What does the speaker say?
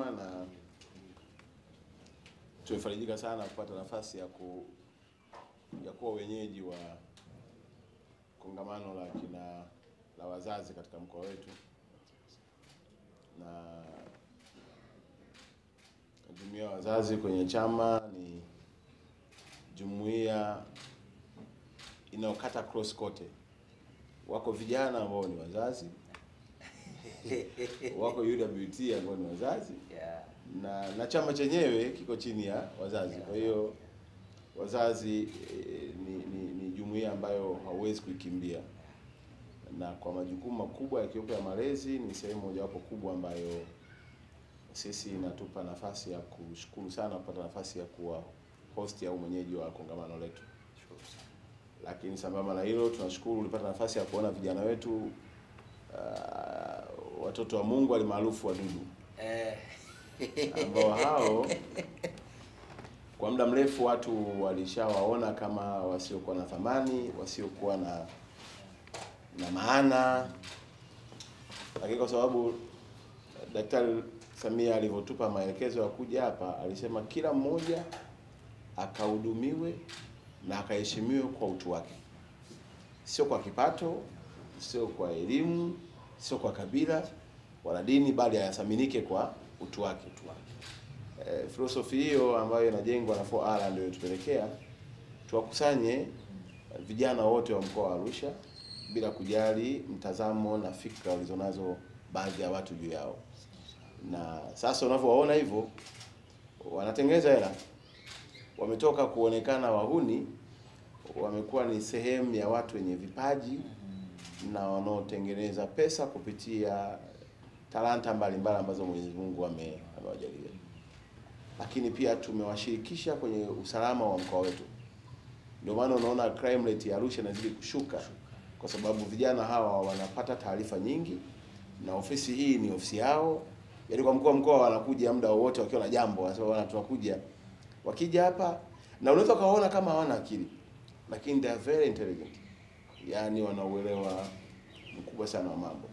njema na tumefarijika sana kupata nafasi ya kuwa wenyeji wa kongamano la wazazi katika mkoa wetu. Na jumuiya ya wazazi kwenye chama ni jumuiya inayokata cross kote. Wako vijana ambao ni wazazi, wako UWT ambao ni wazazi, na chama chenyewe kiko chini ya wazazi. Kwa hiyo wazazi ni jumuiya ambayo hauwezi kuikimbia, na kwa majukumu makubwa yakiwepo ya malezi ni sehemu mojawapo kubwa ambayo sisi inatupa nafasi ya kushukuru sana kupata nafasi ya kuwa host au mwenyeji wa kongamano letu. Lakini sambamba na hilo, tunashukuru ulipata nafasi ya kuona vijana wetu watoto wa Mungu alimaarufu wadudu, ambao hao kwa muda mrefu watu walishawaona kama wasiokuwa na thamani, wasiokuwa na maana. Lakini kwa sababu Daktari Samia alivyotupa maelekezo ya kuja hapa, alisema kila mmoja akahudumiwe na akaheshimiwe kwa utu wake, sio kwa kipato, sio kwa elimu, sio kwa kabila wala dini, bali ayasaminike kwa utu wake. Filosofi hiyo ambayo inajengwa na 4R ndio tupelekea tuwakusanye vijana wote wa mkoa wa Arusha bila kujali mtazamo na fikra walizonazo baadhi ya watu juu yao. Na sasa unavyowaona hivyo, wanatengeneza hela, wametoka kuonekana wahuni, wamekuwa ni sehemu ya watu wenye vipaji na wanaotengeneza pesa kupitia talanta mbalimbali ambazo Mwenyezi Mungu amewajalia. Lakini pia tumewashirikisha kwenye usalama wa mkoa wetu. Ndio maana unaona crime rate ya Arusha inazidi kushuka, kwa sababu vijana hawa wanapata taarifa nyingi na ofisi hii ni ofisi yao. Yaani kwa mkuu wa mkoa wanakuja muda wowote wakiwa na jambo, wanasema bwana tunakuja. Wakija hapa na unaweza kaona kama hawana akili, lakini they are very intelligent. Yaani wanauelewa mkubwa sana wa mambo.